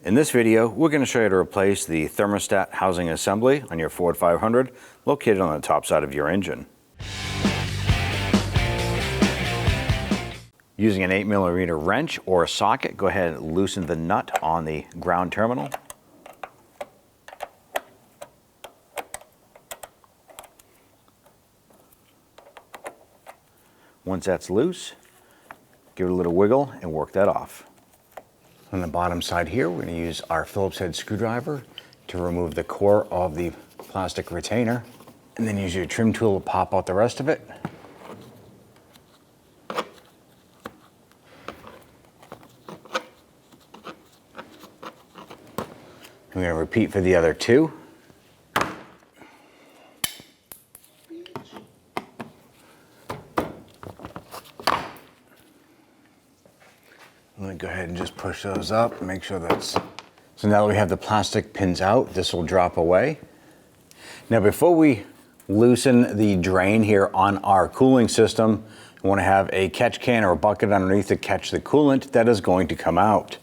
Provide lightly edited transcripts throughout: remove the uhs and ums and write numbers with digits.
In this video, we're going to show you how to replace the thermostat housing assembly on your Ford 500 located on the top side of your engine. Using an 8mm wrench or a socket, go ahead and loosen the nut on the ground terminal. Once that's loose, give it a little wiggle and work that off. On the bottom side here, we're going to use our Phillips head screwdriver to remove the core of the plastic retainer, and then use your trim tool to pop out the rest of it. We're going to repeat for the other two. I'm going to go ahead and just push those up and make sure that's... So now that we have the plastic pins out, this will drop away. Now before we loosen the drain here on our cooling system, we want to have a catch can or a bucket underneath to catch the coolant that is going to come out.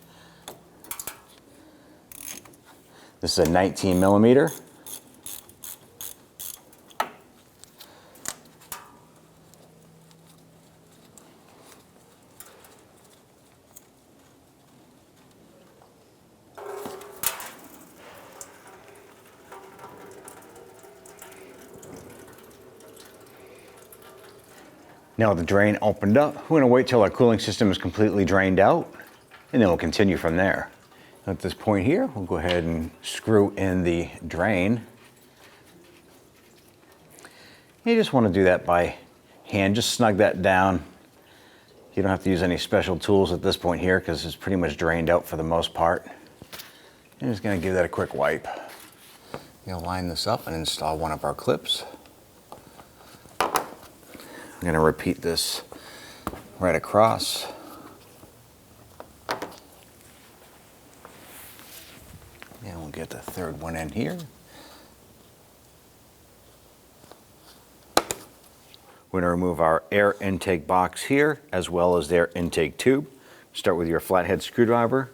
This is a 19mm. Now with the drain opened up, we're going to wait till our cooling system is completely drained out, and then we'll continue from there. At this point here, we'll go ahead and screw in the drain. You just want to do that by hand, just snug that down. You don't have to use any special tools at this point here because it's pretty much drained out for the most part. I'm just going to give that a quick wipe. You'll line this up and install one of our clips. I'm going to repeat this right across. And we'll get the third one in here. We're going to remove our air intake box here as well as their intake tube. Start with your flathead screwdriver,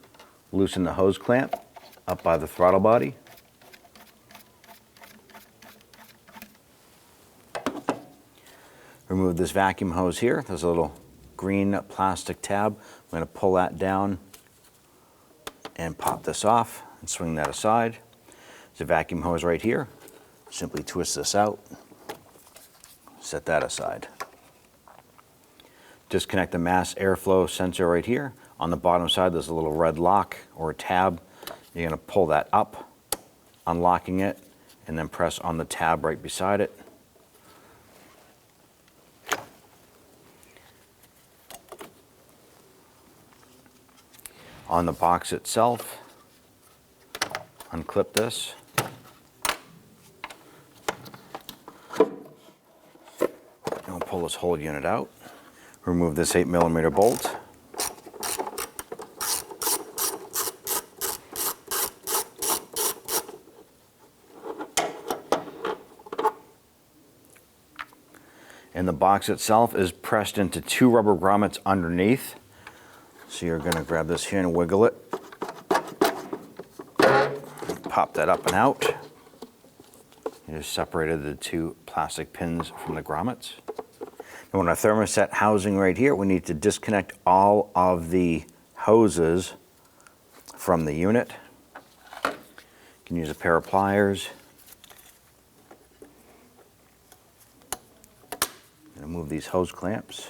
loosen the hose clamp up by the throttle body. Remove this vacuum hose here. There's a little green plastic tab. I'm going to pull that down and pop this off and swing that aside. There's a vacuum hose right here. Simply twist this out. Set that aside. Disconnect the mass airflow sensor right here. On the bottom side, there's a little red lock or a tab. You're going to pull that up, unlocking it, and then press on the tab right beside it. On the box itself, unclip this. And we'll pull this whole unit out. Remove this 8mm bolt. And the box itself is pressed into two rubber grommets underneath. So you're going to grab this here and wiggle it. Pop that up and out. You just separated the two plastic pins from the grommets. Now on our thermostat housing right here, we need to disconnect all of the hoses from the unit. You can use a pair of pliers. I'm going to move these hose clamps.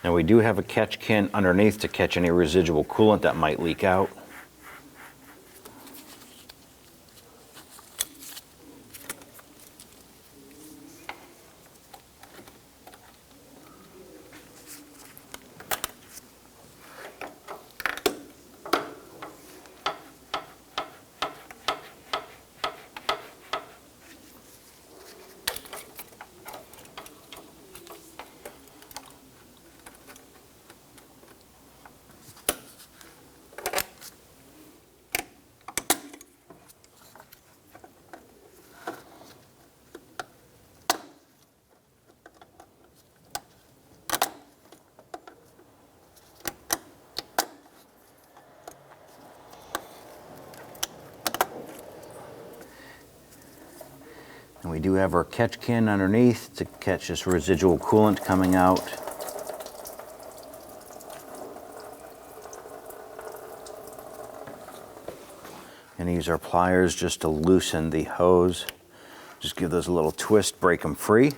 Now we do have a catch can underneath to catch any residual coolant that might leak out. And we do have our catch can underneath to catch this residual coolant coming out. And use our pliers just to loosen the hose. Just give those a little twist, break them free.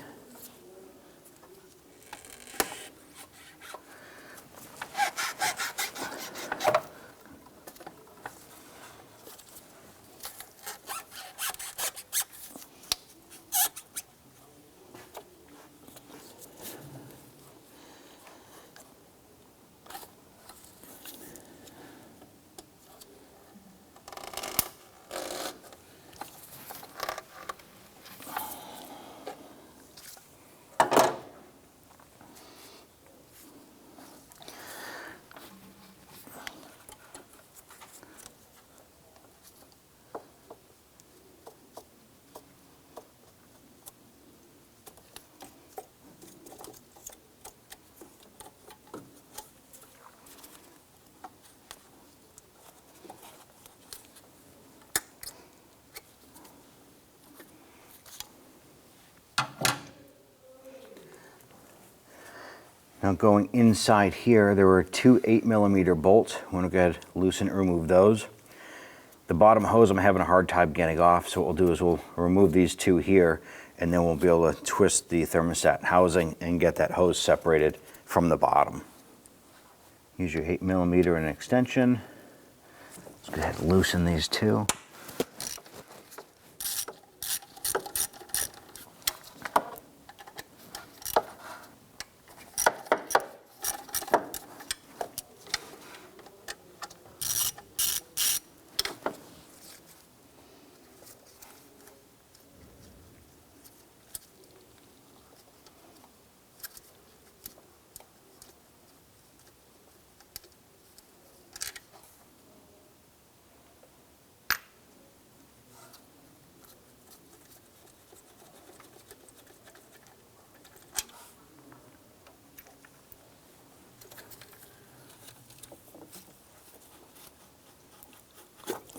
Now going inside here, there were two 8mm bolts. I'm going to go ahead, loosen and remove those. The bottom hose I'm having a hard time getting off, so what we'll do is we'll remove these two here, and then we'll be able to twist the thermostat housing and get that hose separated from the bottom. Use your 8mm and an extension. Let's go ahead and loosen these two.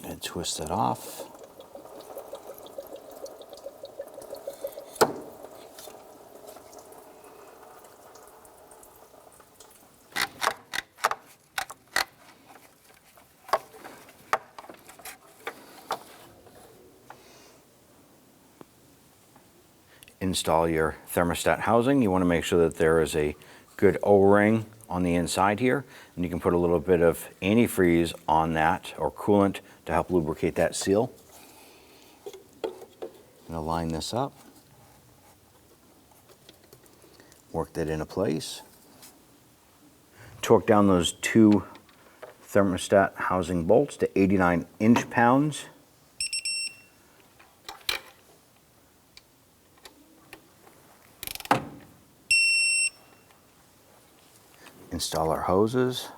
And twist it off. Install your thermostat housing. You want to make sure that there is a good O-ring on the inside here, and you can put a little bit of antifreeze on that or coolant to help lubricate that seal. I'm going to line this up, work that into place, torque down those two thermostat housing bolts to 89 inch-pounds. Install our hoses.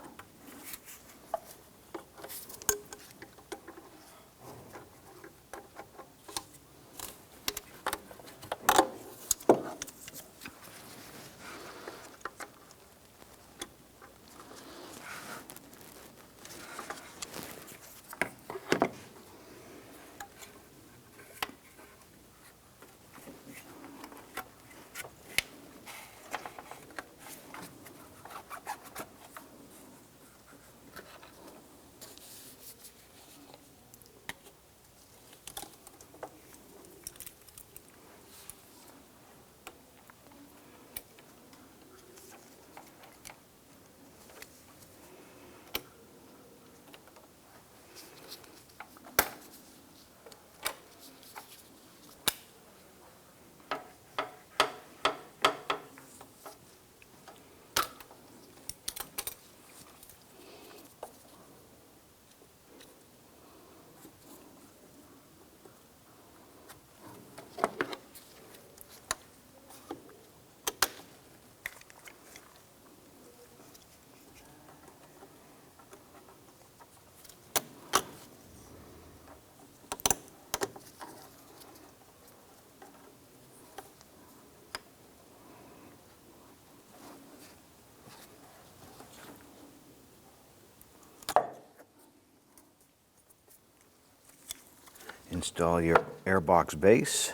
Install your airbox base.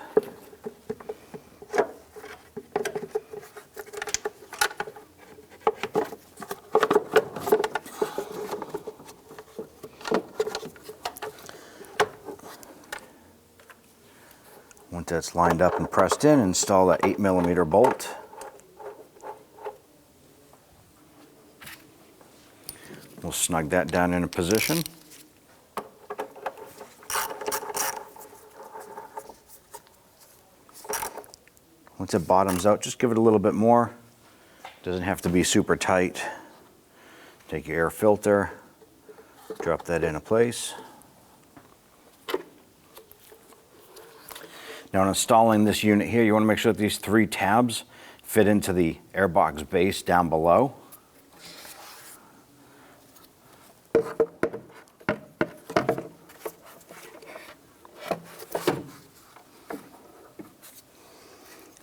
that's lined up and pressed in, install that 8mm bolt. We'll snug that down into position. Once it bottoms out, just give it a little bit more. Doesn't have to be super tight. Take your air filter, drop that into place. Now, in installing this unit here, you want to make sure that these 3 tabs fit into the airbox base down below.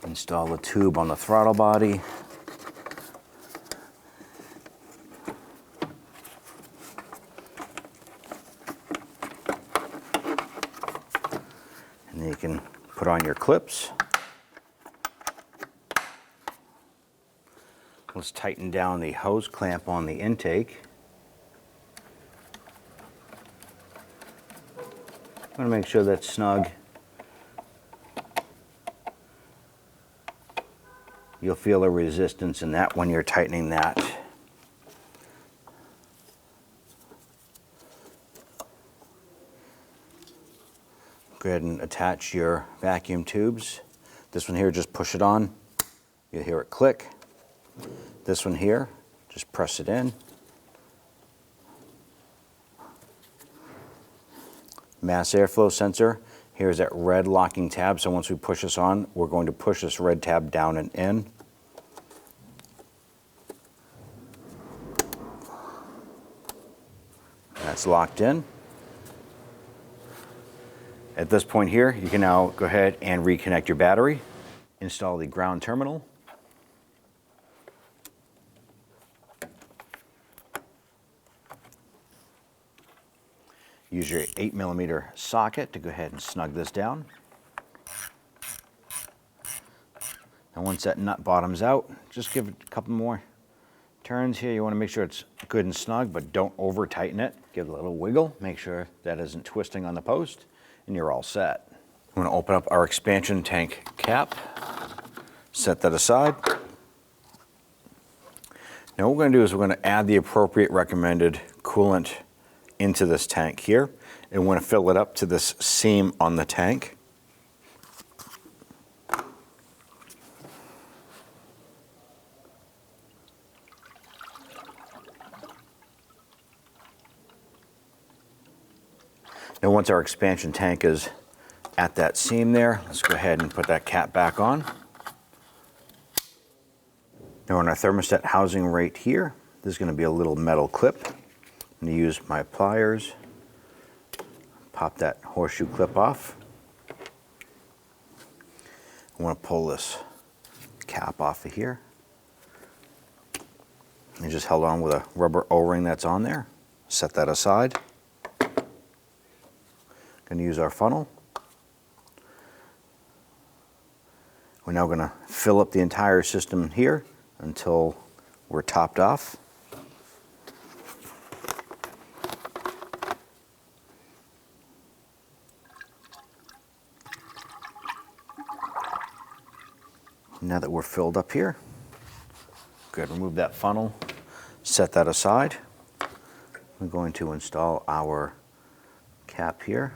Install the tube on the throttle body. And then you can put on your clips. Let's tighten down the hose clamp on the intake. I'm going to make sure that's snug. You'll feel the resistance in that when you're tightening that. Go ahead and attach your vacuum tubes. This one here, just push it on. You'll hear it click. This one here, just press it in. Mass airflow sensor. Here's that red locking tab. So once we push this on, we're going to push this red tab down and in. That's locked in. At this point here, you can now go ahead and reconnect your battery. Install the ground terminal. Use your 8mm socket to go ahead and snug this down. And once that nut bottoms out, just give it a couple more turns here. You want to make sure it's good and snug, but don't over tighten it. Give it a little wiggle. Make sure that isn't twisting on the post, and you're all set. I'm going to open up our expansion tank cap. Set that aside. Now what we're going to do is we're going to add the appropriate recommended coolant into this tank here, and we're going to fill it up to this seam on the tank. Now once our expansion tank is at that seam there, let's go ahead and put that cap back on. Now on our thermostat housing right here, there's going to be a little metal clip. I'm going to use my pliers, pop that horseshoe clip off. I want to pull this cap off of here. And just held on with a rubber O-ring that's on there. Set that aside. Going to use our funnel. We're now going to fill up the entire system here until we're topped off. Now that we're filled up here, go ahead and remove that funnel, set that aside. We're going to install our cap here.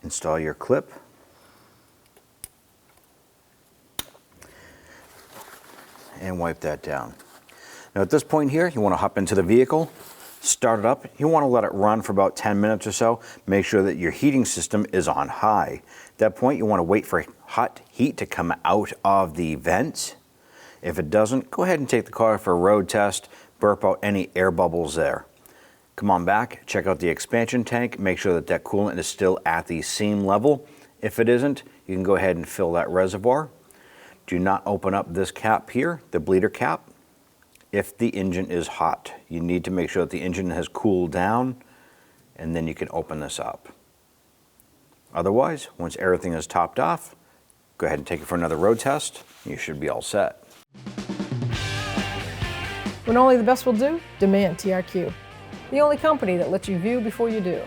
Install your clip. And wipe that down. Now at this point here, you want to hop into the vehicle. Start it up. You want to let it run for about 10 minutes or so. Make sure that your heating system is on high. At that point, you want to wait for hot heat to come out of the vents. If it doesn't, go ahead and take the car for a road test, burp out any air bubbles there. Come on back, check out the expansion tank, make sure that that coolant is still at the seam level. If it isn't, you can go ahead and fill that reservoir. Do not open up this cap here, the bleeder cap, if the engine is hot. You need to make sure that the engine has cooled down, and then you can open this up. Otherwise, once everything is topped off, go ahead and take it for another road test. You should be all set. When only the best will do, demand TRQ. the only company that lets you view before you do.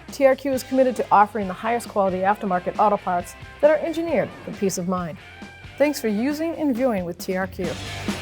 TRQ is committed to offering the highest quality aftermarket auto parts that are engineered for peace of mind. Thanks for using and viewing with TRQ.